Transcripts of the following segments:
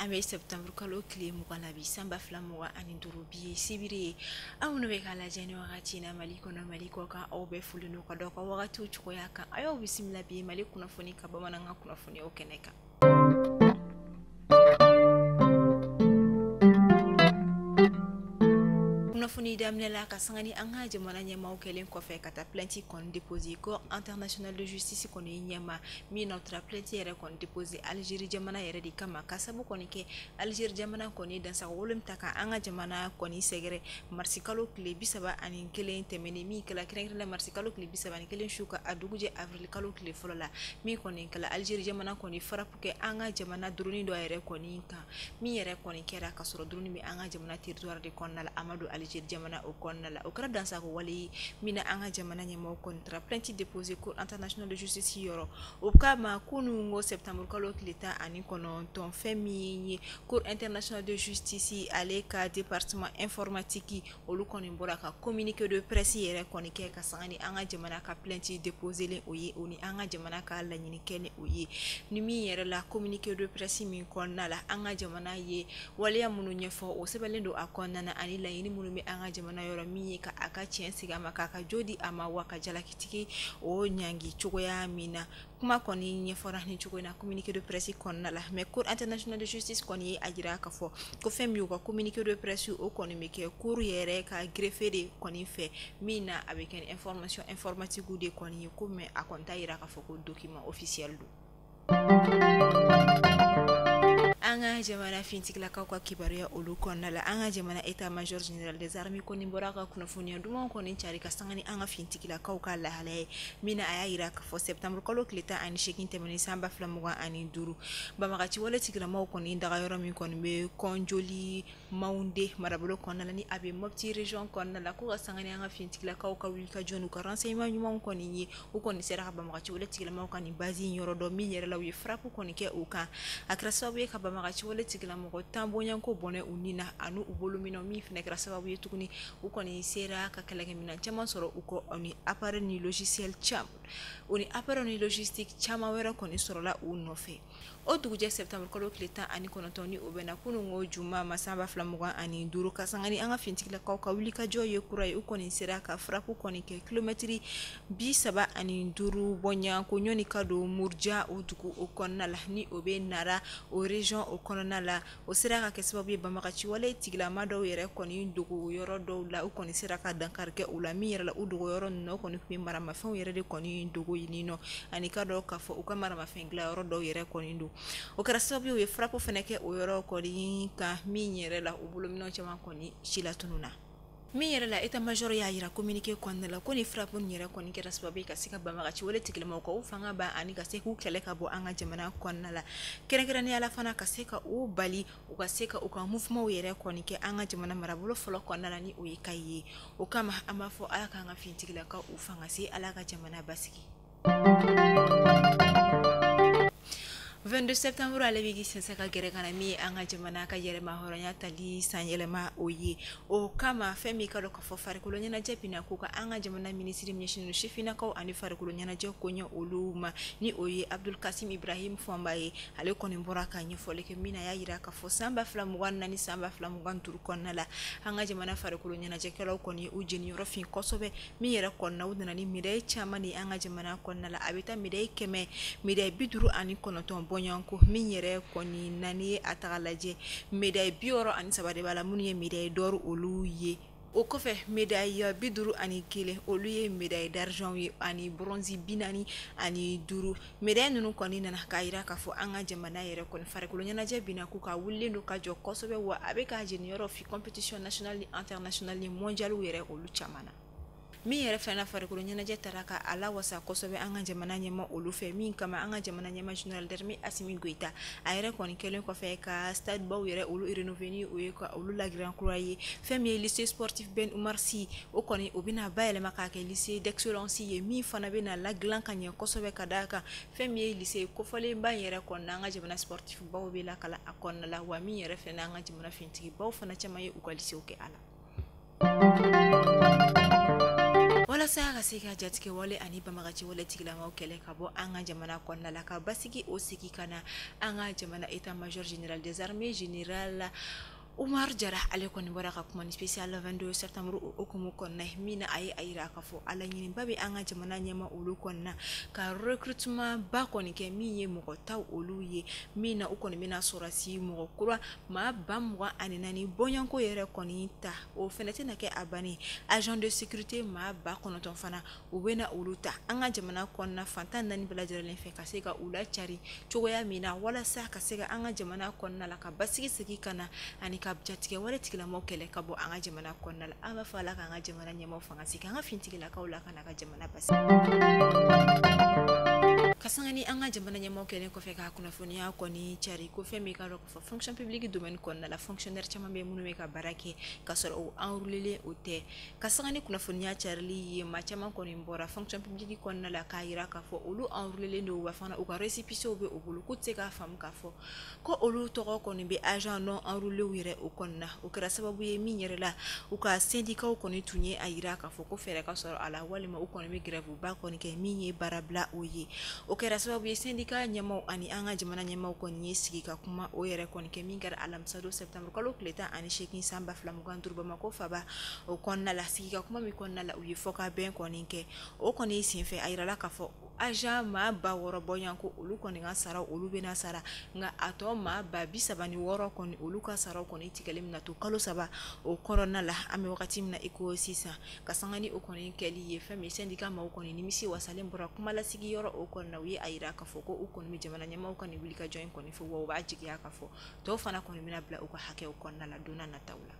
ame septembre kalo kile mugana bi samba flamuwa ani durubi sibiri awno be kala jeni wakati na maliko na maliko ka obe fulunu ka doka wakati uchuko yaka ayo bisimila bi maliko na foni ka bamana nga kuna foni okeneka Funi damnela ka sangani anga jamana nyama okelen ko fe kata plainte kon déposé cour international de justice kon nyama mi notre plainte yere kon déposé Algérie jamana yere di kama kasabu kon ke Algérie jamana kon dan sa wolum taka anga jamana kon segre marsikalo kle bisaba ani kelen temeni mi kala krengrela marsikalo kle bisaba ani kelen shuka aduguje avril kalo kle folola mi kon kala Algérie jamana kon farapu ke anga jamana droni do yere kon ka mi yere kon kera kasoro droni mi anga jamana territoire de kon nala Amadou Algérie jamana o konnala o kara dansa ko wali mina anga jamana nyama kontra plainte déposé cour international de justice yoro o kama kunu ngo septembre kalo kleta ani kono ton femi cour international de justice aleka département informatique o lu konin boraka communiqué de presse yere konike ka sangani anga jamana ka plainte déposé le oye oni anga jamana ka la nyini kene oye ni mi yere la communiqué de presse mi konnala anga jamana ye wali amunu nyefo o sebelendo akonna ani la yini munu mi anga jamana yoro mi ka aka cien siga makaka jodi ama waka jala kitiki o nyangi chogoya mina kuma koni nyefora ni chogo na communiqué de presse konna la mais cour international de justice koni ajira ka fo ko fem yu ko communiqué de presse o koni me ke cour yere ka greffer de koni fe mina avec une information informatique ou de koni ko me akonta ira ka fo ko document officiel do anga jamana fintikla ka kwa kibaria olu konnala anga jamana état major général des armées koni boraka kuna funia duma koni chari ka sangani anga fintikla ka ka la hale mina aya ira ka fo septembre kolo kleta ani shekin temani samba flamuga ani duru bamagachi wala tikla ma koni daga yoro mi koni be konjoli maunde marabolo konnala ni abe mopti région konnala ko sangani anga fintikla ka wuli ka jonu ka renseignement nyuma koni ni o koni sera bamagachi wala tikla ma koni bazi yoro do mi yere la wi frappe koni ke o ka akrasabe ka magachi wala tigla moko tambonya ko bone unina anu ubolumino mi fenekra sababu yetuguni ukoni sera ka kalage mina chama soro uko oni appareil ni logiciel cham oni appareil ni logistique chama wera koni soro la unofe o duguje septembre kolo kleta ani kono toni obena kunu ngo juma masamba flamuga ani duru kasangani anga fintikla ka wuli ka joye kurai ukoni sera ka frapu koni ke kilometri bi saba ani duru bonya ko nyoni kado murja o dugu o konna la ni obe nara o région o konna la o sera ka kesababu bamakachi wala tigla mado yere koni dugu yoro do la o koni sera ka dankar ke ula mi yere la o dugu yoro no koni ku mara ma fon yere de koni dugu yinino ani kado ka fo o ka mara ma fengla yoro do yere koni ndu o kara sababu we frapo feneke o yoro koni ka mi yere la o bulumino chama koni shila tununa mi yere la état major ya yira communiqué konnala koni frappe nyere koni kera sababu ka sika bamagachi wala tigilma ko ufanga ba ani ka seku kele ka bo anga jamana konnala kera ni ala fana ka seka o bali o ka seka o ka mouvement yere koni ke anga jamana marabolo folo konnala ni o yikaye o kama amafo ala ka nga fintigila ka ufanga si ala ka jamana basiki 22 septembre ale bigi sensaka gere kana mi anga jamana ka yere ma horonya tali sanyelema oye o kama femi ka do ka fo fare ko nyana jepina ko ka anga jamana ministre mnyeshinu shifina ko ani fare ko nyana je ko nya oluma ni oye Abdul Kasim Ibrahim Fombaye ale ko ni mboraka nya fole ke mina ya yira ka fo samba flam wanna ni samba flam wan tur konnala anga jamana fare ko nyana je kelo ko ni ujeni rofin kosobe mi yere ko na wudana ni midai chama ni anga jamana konnala abita midai keme midai biduru ani kono ton bonyanko min yere koni nani atagalaje médaille bioro ani sabade bala munye médaille d'or olu ye o kofe médaille biduru ani kele olu ye médaille d'argent ye ani bronze binani ani duru médaille nunu koni nana kaira ka fo anga jamana yere koni fare ko nyana je bina ku ka wulle no ka jo kosobe wa abeka junior of competition national international mondial yere olu chamana mi yere fana fare ko nyana je taraka ala wasa kosobe anga jamana nyema olufe min kama anga jamana nyema general dermi Assimi Goita ayre kon kelen ko fe ka stade baw yere olu renoveni o ko olu la grand croix femi lycée sportif Ben Oumar Sy o koni obina bayele makake lycée d'excellence ye mi fana bena la grand kanye kosobe kadaka femi lycée ko fole ba yere kon anga jamana sportif baw be la kala akon la wa mi yere fana anga jamana fintigi baw fana chama ye o ko lycée o ke ala wala sa ka se ka jatike wale ani bamagaci wale tigilamaw kɛlɛ ka bɔ an ka jamana kɔnɔna la ka basigi o sigi kana an ka jamana état major général des armées général Umar Jara ale kɔni bɔra ka kuma ni spécial 22 septembre o okumu kɔnɔna mina ayi ayira ka fɔ ala ɲini ba bɛ an ka jamana ɲɛma olu kɔnɔna ka recrutement ba kɔni kɛ min ye mɔgɔ taw olu ye min na u kɔni bɛna sɔrɔsi mɔgɔ kura maa ba 24 bɔɲanko yɛrɛ kɔni ta o fɛnɛ tɛna kɛ a bannen agent de sécurité maa ba 9 fana u bɛna olu ta an ka jamana kɔnɔna fantan naani bɛɛ lajɛlen fɛ ka se ka u lacari cogoya min na walasa ka se ka an ka jamana kɔnɔna la ka basigi sigi kana ani ka jatigɛ wale tigilamaw kɛlɛ ka bɔ an ka jamana kɔnɔna la an b'a fɔ ala k'an ka jamana ɲɛmaw fanga sigi an ka fintigilakaw la ka na ka jamana basigi kasangani an ka jamana ɲɛmaw kɛlen kɔfɛ ka kunnafoniya kɔni cari ko fɛn min ka dɔn k'a fɔ fonction publique domaine kɔnɔna la fonctionnaire caman bɛ minnu bɛ ka baara kɛ ka sɔrɔ o enrôler o tɛ kasangani kunnafoniya carili ye maa caman kɔni bɔra fonction publique kɔnɔna la k'a yira k'a fɔ olu enrôler don wa fana u ka récépissé bɛ o bolo k'u tɛ se k'a faamu k'a fɔ ko olu tɔgɔ kɔni bɛ agent non enrôlé yɛrɛ o kɔnɔna o kɛra sababu ye min yɛrɛ la u ka syndicat kɔni tun ye a yira k'a fɔ ko fɛɛrɛ ka sɔrɔ a la walima u kɔni bɛ grève ba kɔni kɛ min ye baara bila o ye o kɛra sababu ye syndicat ɲɛmaw ani an ka jamana ɲɛmaw kɔni ye sigi ka kuma o yɛrɛ kɔni kɛ min kɛra alamisa don septembre kalo tile 18 san 2025 Bamako faba o kɔnɔna la sigi ka kuma min kɔnɔna la u ye fɔ ka bɛn kɔni kɛ o kɔni ye senfɛ a yirala k'a fɔ agent maa ba 6 bɔɲanko olu kɔni ka sara olu bɛna sara nka a tɔ maa ba 36 kɔni olu ka sara kɔni tigɛlen mina to kalo 3 o kɔnɔna la an bɛ wagati min na i ko sisan ka sanga ni o kɔni kɛli ye fɛn min syndicat maaw kɔni nimisi wasalen bɔra kuma lasigi yɔrɔ o kɔnɔna u ye a yira k'a fɔ ko u kɔni bɛ jamana ɲɛmaw ka nin wuli ka jɔ in kɔni fɔ wa u b'a jigiya k'a fɔ tɔw fana kɔni bɛna bila u ka hakɛw kɔnɔna la donna nataw la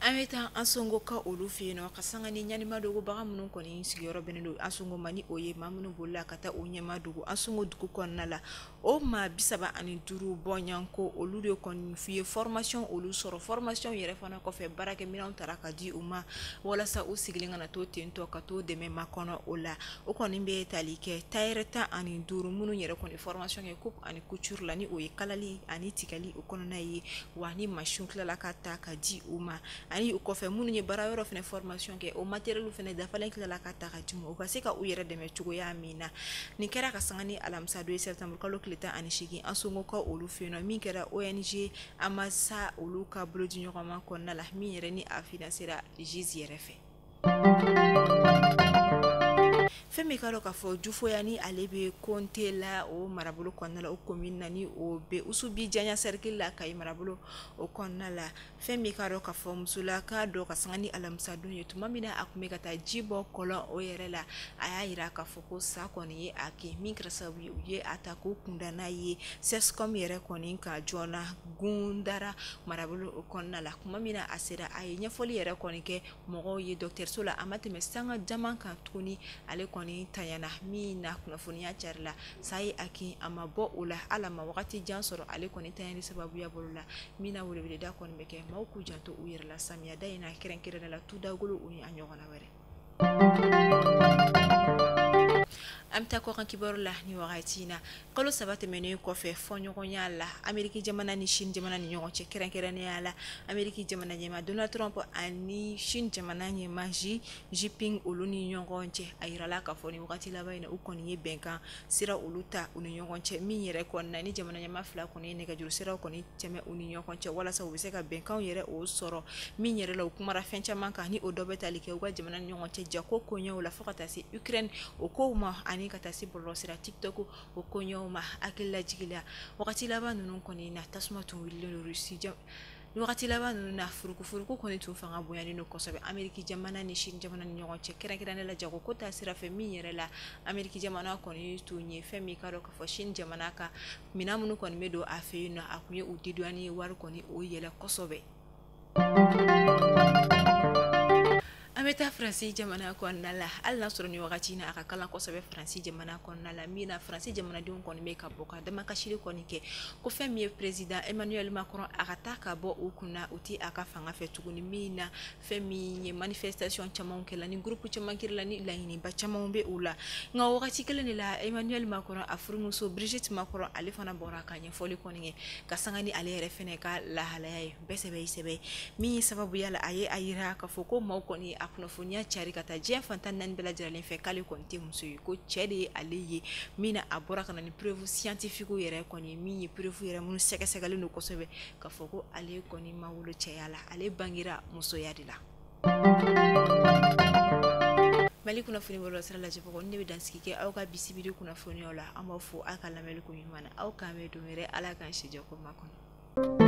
an bɛ taa an songo ka olu fɛ yen nɔ ka sanga ni ɲanima dogo baga minnu kɔni sigiyɔrɔ bɛnnen don an songo ma ni o ye maa minnu bolila ka taa o ɲɛma dogo an songo dugu kɔnɔna la o maa 35 bɔɲanko olu de kɔni f'i ye formation olu sɔrɔ formation yɛrɛ fana kɔfɛ baarakɛminɛnw taara ka di u ma walasa u sigilen kana to tentɔ ka to dɛmɛ ma kɔnɔ o la o kɔni bɛ tali kɛ tailleur 15 minnu yɛrɛ kɔni formation kɛ coupe ani couture la ni o ye kalali ani tigɛli o kɔnɔna ye wa ni machine tilala ka ta ka di u ma ani u kɔfɛ minnu ye baara yɔrɔ fana formation kɛ o matériel fana dafalen tilala ka ta ka di u ka se ka u yɛrɛ dɛmɛ cogoya min na nin kɛra ka sanga ni alamisa 2 septembre kalo tile 18 an songo ka olu fɛ yen nɔ min kɛra ONG Amasa olu ka bolodi ɲɔgɔnma kɔnɔna la min yɛrɛ ni a financera JIS yɛrɛ fɛ fɛn min ka dɔn k'a fɔ jufoya ni ale bɛ konte la o marabolo kɔnɔna la o commune na ni o bɛ usubi janya cercle la Kayi marabolo o kɔnɔna la fɛn min ka dɔn k'a fɔ musolaka dɔ ka sanga ni alamisa don ye tuma min na a tun bɛ ka taa ji bɔ kɔlɔn o yɛrɛ la a y'a yira k'a fɔ ko sa kɔni ye a kɛ min kɛra sababu ye u ye a ta k'o kunda n'a ye CESCOM yɛrɛ kɔni ka joona gundara marabolo o kɔnɔna la tuma min na a sera a ye ɲɛfɔli yɛrɛ kɔni kɛ mɔgɔw ye dɔgɔtɔrɔso la a ma tɛmɛ sanga jama kan tuguni ale kɔni tanyana min na kunnafoniya cari la sa ye a kin a ma bɔ o la ala ma wagati jan sɔrɔ ale kɔni tanyani sababuya bolo la min na weleweleda kɔni bɛ kɛ maaw k'u janto u yɛrɛ la samiya da in na kɛrɛnkɛrɛnnen la tudagolo o ni a ɲɔgɔnna wɛrɛ an bɛ taa kɔkan kibaru la ni wagati in na kalo 3 tɛmɛnen kɔfɛ fɔɲɔgɔnya la Ameriki jamana ni Chine jamana ni ɲɔgɔn cɛ kɛrɛnkɛrɛnnenya la Ameriki jamana ɲɛma Donald Trump ani Chine jamana ɲɛma Xi Jinping olu ni ɲɔgɔn cɛ a yirala k'a fɔ ni wagati laban in na u kɔni ye bɛnkan sira olu ta u ni ɲɔgɔn cɛ min yɛrɛ kɔnɔna ni jamana ɲɛma fila kɔni ye nɛgɛjuru siraw kɔni tɛmɛ u ni ɲɔgɔn cɛ walasa u bɛ se ka bɛnkanw yɛrɛ o sɔrɔ min yɛrɛ la u kumara fɛn caman kan ni o dɔ bɛ tali kɛ u ka jamana ni ɲɔgɔn cɛ jako koɲɛw la fo ka taa se Ukraine o kow ma ani ka taa se bɔlɔlɔ sira TikTok o koɲɛw ma hakilila jigila wagati laban ninnu kɔni na tasuma tun wulilen don Russie wagati laban ninnu na furukufuruku kɔni tun fanga bonyalen don kosɛbɛ Ameriki jamana ni Chine jamana ni ɲɔgɔn cɛ kɛrɛnkɛrɛnnen la jago ko ta sira fɛ min yɛrɛ la Ameriki jamana kɔni tun ye fɛn min ka dɔn k'a fɔ Chine jamana ka minɛn minnu kɔni bɛ don a fɛ yen nɔ a tun ye u didoani ye wari kɔni o yɛlɛ kosɛbɛ ameta Fransi jamana kɔnɔna la hali n'a sɔrɔ ni wagati na a ka kalan kosɛbɛ Fransi jamana kɔnɔna la min na Fransi jamanadenw kɔni bɛ ka bɔ ka damakasili kɔni kɛ ko fɛn min ye président Emmanuel Macron a ka taa ka bɔ u kunna u ti a ka fanga fɛ tuguni min na fɛn min ye manifestation caman kɛla ni groupe caman kirila ni laɲiniba caman bɛ u la nka wagati kelen de la Emmanuel Macron a furumuso Brigitte Macron ale fana bɔra ka ɲɛfɔli kɔni kɛ ka sanga ni ale yɛrɛ fɛnɛ ka lahalaya ye bɛɛ sɛbɛ min ye sababu yala a ye a yira ka fɔ ko maaw kɔni a kunnafoniya cari ka taa diɲɛ fantan naani bɛɛ lajɛlen fɛ k'ale kɔni tɛ muso ye ko cɛ de ye ale ye min na a bɔra ka na ni preuve scientifique yɛrɛ kɔni min ye preuve yɛrɛ minnu sɛgɛsɛgɛlen don kosɛbɛ ka fɔ ko ale kɔni ma wolo cɛya la ale bangera musoya de la. Mali kunnafoni bɔlɔlɔ sira lajɛbagaw ne bɛ dansigi kɛ aw ka bisibiri kunnafoniyaw la an b'a fɔ aw ka lamɛnni ko ɲuman na aw k'an mɛn don wɛrɛ Ala k'an si jɛ ko ma kɔnɔ.